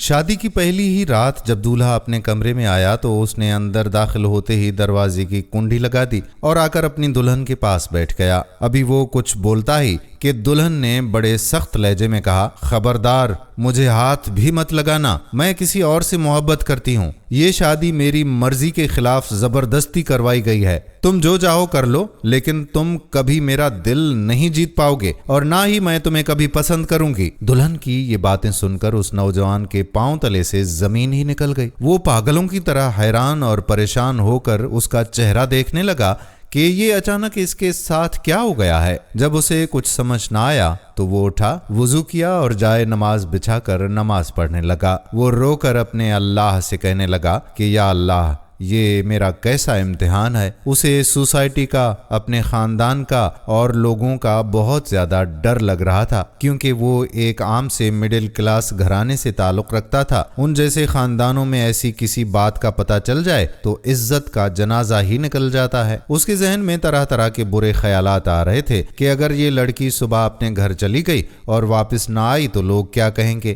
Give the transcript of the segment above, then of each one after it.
شادی کی پہلی ہی رات جب دولہا اپنے کمرے میں آیا تو اس نے اندر داخل ہوتے ہی دروازے کی کنڈی لگا دی اور آ کر اپنی دلہن کے پاس بیٹھ گیا۔ ابھی وہ کچھ بولتا ہی کہ دلہن نے بڑے سخت لہجے میں کہا، خبردار، مجھے ہاتھ بھی مت لگانا، میں کسی اور سے محبت کرتی ہوں۔ یہ شادی میری مرضی کے خلاف زبردستی کروائی گئی ہے۔ تم جو چاہو کر لو، لیکن تم کبھی میرا دل نہیں جیت پاؤ گے اور نہ ہی میں تمہیں کبھی پسند کروں گی۔ دلہن کی یہ باتیں سن کر اس نوجوان کے پاؤں تلے سے زمین ہی نکل گئی۔ وہ پاگلوں کی طرح حیران اور پریشان ہو کر اس کا چہرہ دیکھنے لگا کہ یہ اچانک اس کے ساتھ کیا ہو گیا ہے۔ جب اسے کچھ سمجھ نہ آیا تو وہ اٹھا، وضو کیا اور جائے نماز بچھا کر نماز پڑھنے لگا۔ وہ رو کر اپنے اللہ سے کہنے لگا کہ یا اللہ، یہ میرا کیسا امتحان ہے۔ اسے سوسائٹی کا، اپنے خاندان کا اور لوگوں کا بہت زیادہ ڈر لگ رہا تھا، کیونکہ وہ ایک عام سے مڈل کلاس گھرانے سے تعلق رکھتا تھا۔ ان جیسے خاندانوں میں ایسی کسی بات کا پتہ چل جائے تو عزت کا جنازہ ہی نکل جاتا ہے۔ اس کے ذہن میں طرح طرح کے برے خیالات آ رہے تھے کہ اگر یہ لڑکی صبح اپنے گھر چلی گئی اور واپس نہ آئی تو لوگ کیا کہیں گے؟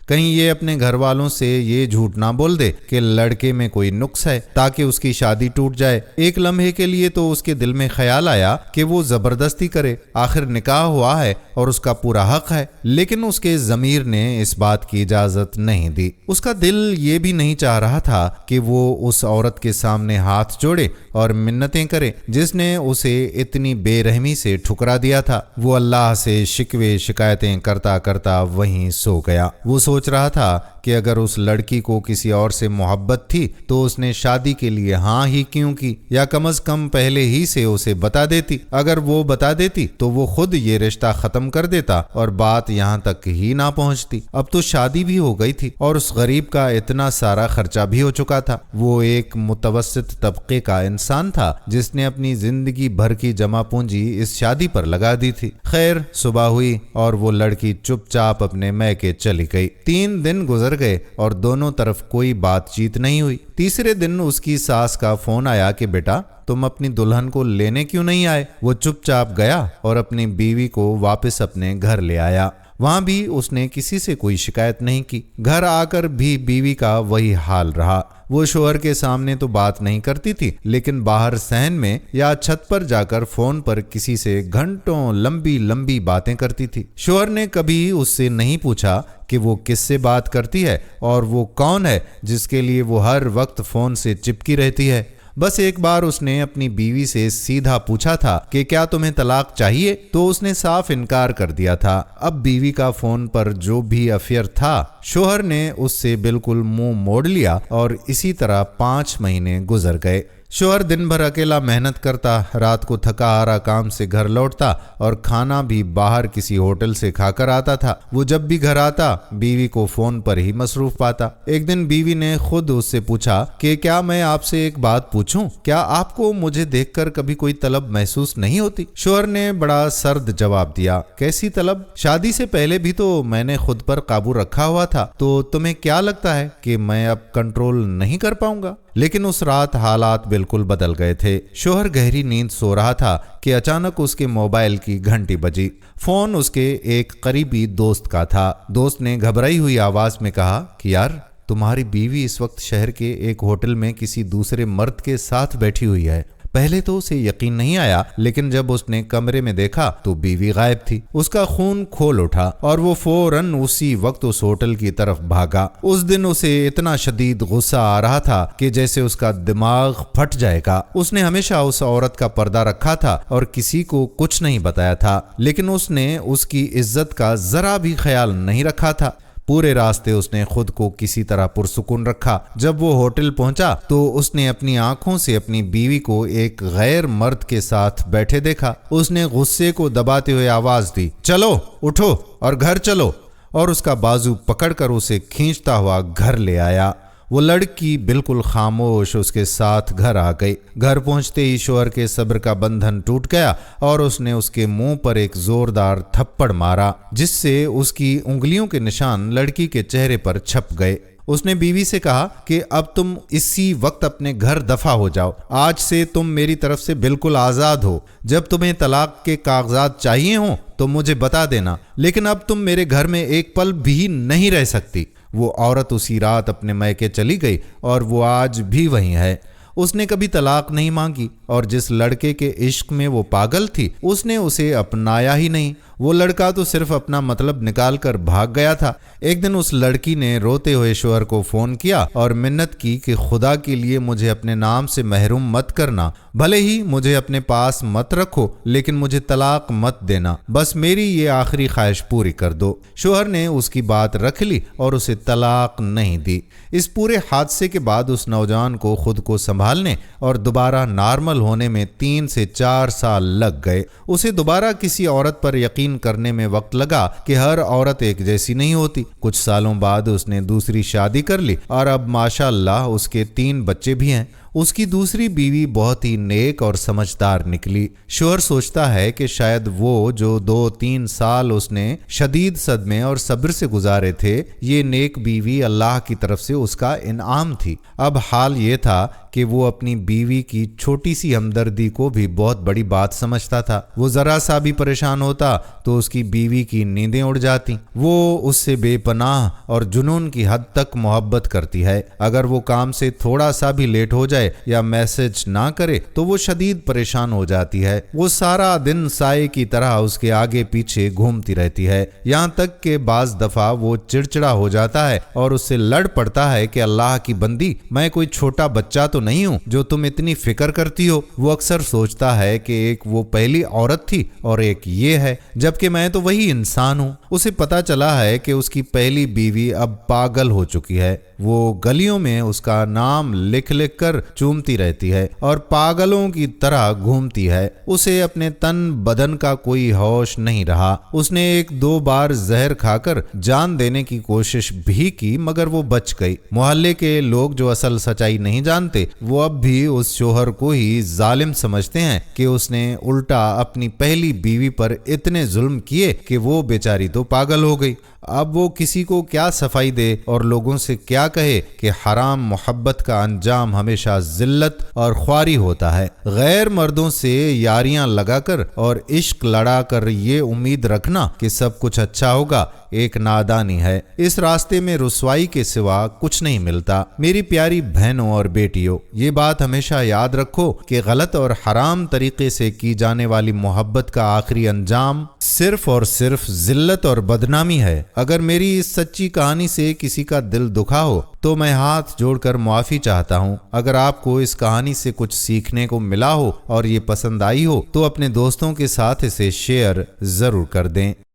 کہیں یہ اپنے گھر والوں سے یہ جھوٹ نہ بول دے کہ لڑکے میں کوئی نقص ہے تاکہ اس کی شادی ٹوٹ جائے۔ ایک لمحے کے لیے تو اس کے دل میں خیال آیا کہ وہ زبردستی کرے، آخر نکاح ہوا ہے اور اس کا پورا حق ہے، لیکن اس کے ضمیر نے اس بات کی اجازت نہیں دی۔ اس کا دل یہ بھی نہیں چاہ رہا تھا کہ وہ اس عورت کے سامنے ہاتھ جوڑے اور منتیں کرے جس نے اسے اتنی بے رحمی سے ٹھکرا دیا تھا۔ وہ اللہ سے شکوے شکایتیں کرتا کرتا وہیں سو گیا۔ وہ سوچ رہا تھا کہ اگر اس لڑکی کو کسی اور سے محبت تھی تو اس نے شادی کے لیے ہاں ہی کیوں کی، یا کم از کم پہلے ہی سے اسے بتا دیتی۔ اگر وہ بتا دیتی تو وہ خود یہ رشتہ ختم کر دیتا اور بات یہاں تک ہی نہ پہنچتی۔ اب تو شادی بھی ہو گئی تھی اور اس غریب کا اتنا سارا خرچہ بھی ہو چکا تھا۔ وہ ایک متوسط طبقے کا انسان تھا جس نے اپنی زندگی بھر کی جمع پونجی اس شادی پر لگا دی تھی۔ خیر، صبح ہوئی اور وہ لڑکی چپ چاپ اپنے میکے چلی گئی۔ 3 دن گزر گئے اور دونوں طرف کوئی بات چیت نہیں ہوئی۔ تیسرے دن اس کی ساس کا فون آیا کہ بیٹا، تم اپنی دلہن کو لینے کیوں نہیں آئے؟ وہ چپ چاپ گیا اور اپنی بیوی کو واپس اپنے گھر لے آیا۔ وہاں بھی اس نے کسی سے کوئی شکایت نہیں کی۔ گھر آ کر بھی بیوی کا وہی حال رہا۔ وہ شوہر کے سامنے تو بات نہیں کرتی تھی، لیکن باہر صحن میں یا چھت پر جا کر فون پر کسی سے گھنٹوں لمبی لمبی باتیں کرتی تھی۔ شوہر نے کبھی اس سے نہیں پوچھا کہ وہ کس سے بات کرتی ہے اور وہ کون ہے جس کے لیے وہ ہر وقت فون سے چپکی رہتی ہے۔ بس ایک بار اس نے اپنی بیوی سے سیدھا پوچھا تھا کہ کیا تمہیں طلاق چاہیے، تو اس نے صاف انکار کر دیا تھا۔ اب بیوی کا فون پر جو بھی افیئر تھا، شوہر نے اس سے بالکل منہ موڑ لیا اور اسی طرح 5 مہینے گزر گئے۔ شوہر دن بھر اکیلا محنت کرتا، رات کو تھکا ہارا کام سے گھر لوٹتا اور کھانا بھی باہر کسی ہوٹل سے کھا کر آتا تھا۔ وہ جب بھی گھر آتا بیوی کو فون پر ہی مصروف پاتا۔ ایک دن بیوی نے خود اس سے پوچھا کہ کیا میں آپ سے ایک بات پوچھوں؟ کیا آپ کو مجھے دیکھ کر کبھی کوئی طلب محسوس نہیں ہوتی؟ شوہر نے بڑا سرد جواب دیا، کیسی طلب؟ شادی سے پہلے بھی تو میں نے خود پر قابو رکھا ہوا تھا، تو تمہیں کیا لگتا ہے کہ میں اب کنٹرول نہیں کر پاؤں گا؟ لیکن اس رات حالات بالکل بدل گئے تھے۔ شوہر گہری نیند سو رہا تھا کہ اچانک اس کے موبائل کی گھنٹی بجی۔ فون اس کے ایک قریبی دوست کا تھا۔ دوست نے گھبرائی ہوئی آواز میں کہا کہ یار، تمہاری بیوی اس وقت شہر کے ایک ہوٹل میں کسی دوسرے مرد کے ساتھ بیٹھی ہوئی ہے۔ پہلے تو اسے یقین نہیں آیا، لیکن جب اس نے کمرے میں دیکھا تو بیوی غائب تھی۔ اس کا خون کھول اٹھا اور وہ فوراً اسی وقت اس ہوٹل کی طرف بھاگا۔ اس دن اسے اتنا شدید غصہ آ رہا تھا کہ جیسے اس کا دماغ پھٹ جائے گا۔ اس نے ہمیشہ اس عورت کا پردہ رکھا تھا اور کسی کو کچھ نہیں بتایا تھا، لیکن اس نے اس کی عزت کا ذرا بھی خیال نہیں رکھا تھا۔ پورے راستے اس نے خود کو کسی طرح پرسکون رکھا۔ جب وہ ہوٹل پہنچا تو اس نے اپنی آنکھوں سے اپنی بیوی کو ایک غیر مرد کے ساتھ بیٹھے دیکھا۔ اس نے غصے کو دباتے ہوئے آواز دی، چلو اٹھو اور گھر چلو، اور اس کا بازو پکڑ کر اسے کھینچتا ہوا گھر لے آیا۔ وہ لڑکی بالکل خاموش اس کے ساتھ گھر آ گئی۔ گھر پہنچتے ہی شوہر کے صبر کا بندھن ٹوٹ گیا اور اس نے اس کے منہ پر ایک زوردار تھپڑ مارا جس سے اس کی انگلیوں کے نشان لڑکی کے چہرے پر چھپ گئے۔ اس نے بیوی سے کہا کہ اب تم اسی وقت اپنے گھر دفع ہو جاؤ، آج سے تم میری طرف سے بالکل آزاد ہو۔ جب تمہیں طلاق کے کاغذات چاہیے ہوں تو مجھے بتا دینا، لیکن اب تم میرے گھر میں ایک پل بھی نہیں رہ سکتی۔ وہ عورت اسی رات اپنے میکے چلی گئی اور وہ آج بھی وہیں ہے۔ اس نے کبھی طلاق نہیں مانگی اور جس لڑکے کے عشق میں وہ پاگل تھی اس نے اسے اپنایا ہی نہیں۔ وہ لڑکا تو صرف اپنا مطلب نکال کر بھاگ گیا تھا۔ ایک دن اس لڑکی نے روتے ہوئے شوہر کو فون کیا اور منت کی کہ خدا کے لیے مجھے اپنے نام سے محروم مت کرنا، بھلے ہی مجھے اپنے پاس مت رکھو لیکن مجھے طلاق مت دینا، بس میری یہ آخری خواہش پوری کر دو۔ شوہر نے اس کی بات رکھ لی اور اسے طلاق نہیں دی۔ اس پورے حادثے کے بعد اس نوجوان کو خود کو سنبھالنے اور دوبارہ نارمل ہونے میں 3 سے 4 سال لگ گئے۔ اسے دوبارہ کسی عورت پر یقین کرنے میں وقت لگا کہ ہر عورت ایک جیسی نہیں ہوتی۔ کچھ سالوں بعد اس نے دوسری شادی کر لی اور اب ماشاءاللہ اس کے 3 بچے بھی ہیں۔ اس کی دوسری بیوی بہت ہی نیک اور سمجھدار نکلی۔ شوہر سوچتا ہے کہ شاید وہ جو 2-3 سال اس نے شدید صدمے اور صبر سے گزارے تھے، یہ نیک بیوی اللہ کی طرف سے اس کا انعام تھی۔ اب حال یہ تھا کہ وہ اپنی بیوی کی چھوٹی سی ہمدردی کو بھی بہت بڑی بات سمجھتا تھا۔ وہ ذرا سا بھی پریشان ہوتا تو اس کی بیوی کی نیندیں اڑ جاتی۔ وہ اس سے بے پناہ اور جنون کی حد تک محبت کرتی ہے۔ اگر وہ کام سے تھوڑا سا بھی لیٹ ہو جائے یا میسج نہ کرے تو وہ شدید پریشان ہو جاتی ہے۔ وہ سارا دن سائے کی طرح اس کے آگے پیچھے گھومتی رہتی ہے، یہاں تک کہ بعض دفعہ وہ چڑچڑا ہو جاتا ہے اور اس سے لڑ پڑتا ہے کہ اللہ کی بندی، میں کوئی چھوٹا بچہ تو نہیں ہوں جو تم اتنی فکر کرتی ہو۔ وہ اکثر سوچتا ہے کہ ایک وہ پہلی عورت تھی اور ایک یہ ہے، جبکہ میں تو وہی انسان ہوں۔ اسے پتا چلا ہے کہ اس کی پہلی بیوی اب پاگل ہو چکی ہے۔ وہ گلیوں میں اس کا نام لکھ لکھ کر چومتی رہتی ہے اور پاگلوں کی طرح گھومتی ہے۔ اسے اپنے تن بدن کا کوئی ہوش نہیں رہا۔ اس نے 1-2 بار زہر کھا کر جان دینے کی کوشش بھی کی مگر وہ بچ گئی۔ محلے کے لوگ جو اصل سچائی نہیں جانتے، وہ اب بھی اس شوہر کو ہی ظالم سمجھتے ہیں کہ اس نے الٹا اپنی پہلی بیوی پر اتنے ظلم کیے کہ وہ بیچاری تو پاگل ہو گئی۔ اب وہ کسی کو کیا صفائی دے اور لوگوں سے کیا کہے کہ حرام محبت کا انجام ہمیشہ ذلت اور خواری ہوتا ہے۔ غیر مردوں سے یاریاں لگا کر اور عشق لڑا کر یہ امید رکھنا کہ سب کچھ اچھا ہوگا ایک نادانی ہے۔ اس راستے میں رسوائی کے سوا کچھ نہیں ملتا۔ میری پیاری بہنوں اور بیٹیوں، یہ بات ہمیشہ یاد رکھو کہ غلط اور حرام طریقے سے کی جانے والی محبت کا آخری انجام صرف اور صرف ذلت اور بدنامی ہے۔ اگر میری اس سچی کہانی سے کسی کا دل دکھا ہو تو میں ہاتھ جوڑ کر معافی چاہتا ہوں۔ اگر آپ کو اس کہانی سے کچھ سیکھنے کو ملا ہو اور یہ پسند آئی ہو تو اپنے دوستوں کے ساتھ اسے شیئر ضرور کر دیں۔